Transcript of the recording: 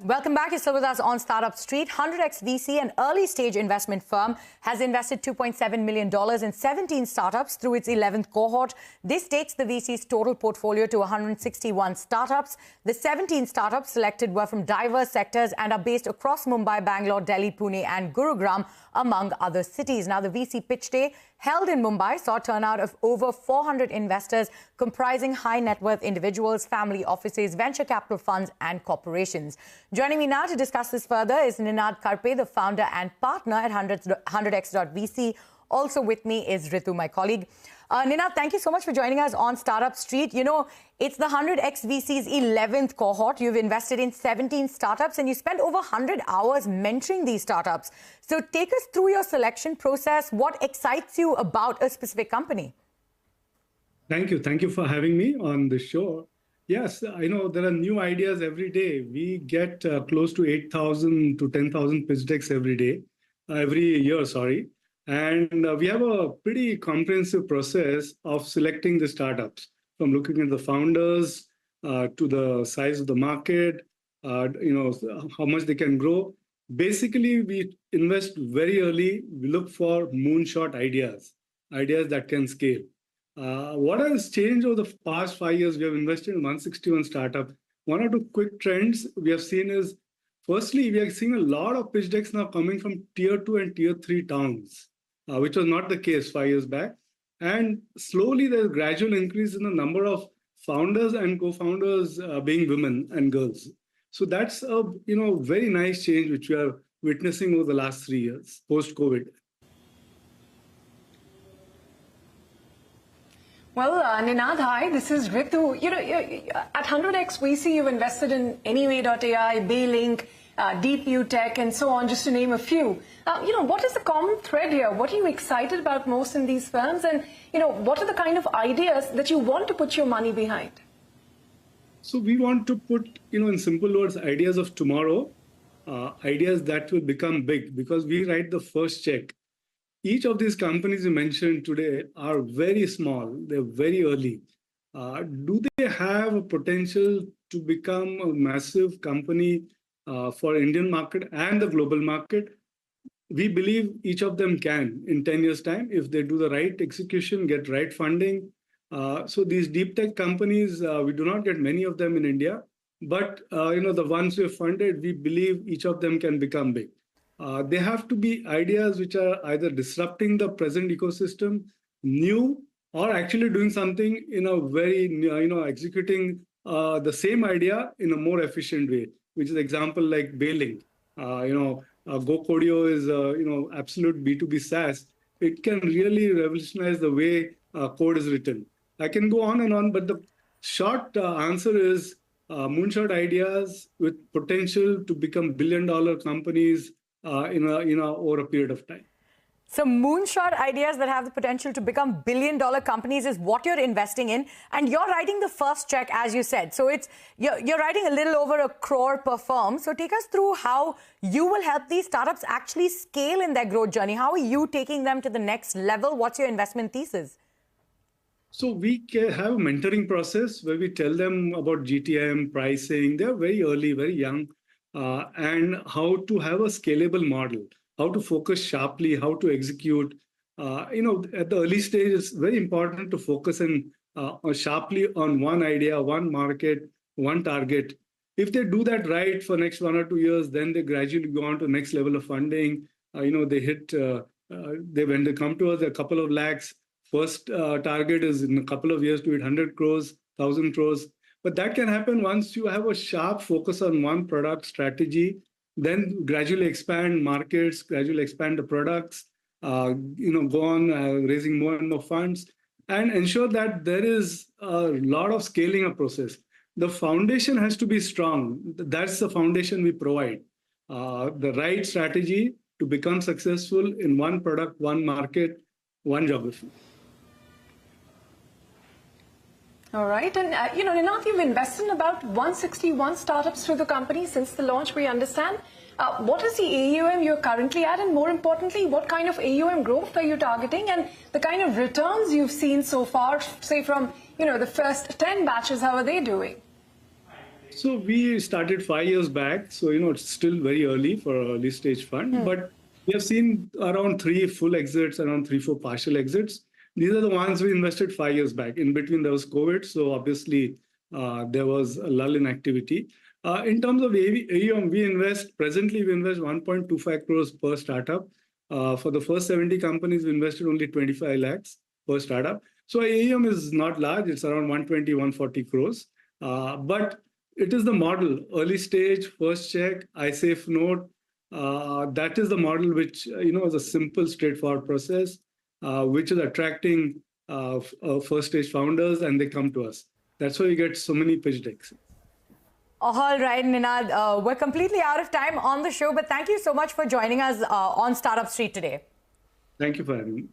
Welcome back. You're still with us on Startup Street. 100x VC, an early-stage investment firm, has invested $2.7 million in 17 startups through its 11th cohort. This takes the VC's total portfolio to 161 startups. The 17 startups selected were from diverse sectors and are based across Mumbai, Bangalore, Delhi, Pune and Gurugram, among other cities. Now, the VC pitch day held in Mumbai saw a turnout of over 400 investors comprising high net worth individuals, family offices, venture capital funds and corporations. Joining me now to discuss this further is Ninad Karpe, the founder and partner at 100x.vc. Also with me is Ritu, my colleague. Ninad, thank you so much for joining us on Startup Street. You know, it's the 100x VC's 11th cohort. You've invested in 17 startups and you spent over 100 hours mentoring these startups. So take us through your selection process. What excites you about a specific company? Thank you. Thank you for having me on the show. Yes, I know there are new ideas every day. We get close to 8,000 to 10,000 pitch decks every year, sorry. And we have a pretty comprehensive process of selecting the startups, from looking at the founders to the size of the market, how much they can grow. Basically, we invest very early. We look for moonshot ideas that can scale. What has changed over the past 5 years? We have invested in 161 startups. One or two quick trends we have seen is, firstly, we are seeing a lot of pitch decks now coming from tier 2 and tier 3 towns, which was not the case 5 years back. And slowly, there's a gradual increase in the number of founders and co-founders being women and girls. So that's a very nice change which we are witnessing over the last 3 years, post-COVID. Well, Ninad, hi, this is Ritu. At 100x VC, you've invested in Anyway.ai, Baylink, DeepU Tech, and so on, just to name a few. What is the common thread here? What are you excited about most in these firms? And, what are the kind of ideas that you want to put your money behind? So we want to put, in simple words, ideas of tomorrow, ideas that will become big, because we write the first check. Each of these companies you mentioned today are very small. They're very early. Do they have a potential to become a massive company for Indian market and the global market? We believe each of them can in 10 years' time if they do the right execution, get right funding. So these deep tech companies, we do not get many of them in India, but the ones we have funded, we believe each of them can become big. They have to be ideas which are either disrupting the present ecosystem, new, or actually doing something in a very, executing the same idea in a more efficient way, which is example like Baylink. GoCodio is, absolute B2B SaaS. It can really revolutionize the way code is written. I can go on, but the short answer is moonshot ideas with potential to become billion-dollar companies over a period of time. So moonshot ideas that have the potential to become billion-dollar companies is what you're investing in. And you're writing the first check, as you said. So you're writing a little over $1 crore per firm. So take us through how you will help these startups actually scale in their growth journey. How are you taking them to the next level? What's your investment thesis? So we have a mentoring process where we tell them about GTM, pricing. They're very early, very young. And how to have a scalable model, how to focus sharply, how to execute. At the early stage, it's very important to focus sharply on one idea, one market, one target. If they do that right for next 1 or 2 years, then they gradually go on to the next level of funding. When they come to us, a couple of lakhs. First target is in a couple of years to hit 100 crores, 1,000 crores. But that can happen once you have a sharp focus on one product strategy, then gradually expand markets, gradually expand the products, go on raising more and more funds, and ensure that there is a lot of scaling up process. The foundation has to be strong. That's the foundation we provide. The right strategy to become successful in one product, one market, one geography. All right. And, Ninad, you've invested in about 161 startups through the company since the launch, we understand. What is the AUM you're currently at? And more importantly, what kind of AUM growth are you targeting? And the kind of returns you've seen so far, say from, the first 10 batches, how are they doing? So we started 5 years back. So, it's still very early for an early stage fund, but we have seen around 3 full exits, around 3, 4 partial exits. These are the ones we invested 5 years back. In between, there was COVID. So obviously, there was a lull in activity. In terms of AUM, presently we invest 1.25 crores per startup. For the first 70 companies, we invested only 25 lakhs per startup. So AUM is not large. It's around 120, 140 crores. But it is the model, early stage, first check, iSafe note. That is the model which, is a simple, straightforward process, which is attracting first stage founders, and they come to us. That's why we get so many pitch decks. All right, Ninad, we're completely out of time on the show, but thank you so much for joining us on Startup Street today. Thank you for having me.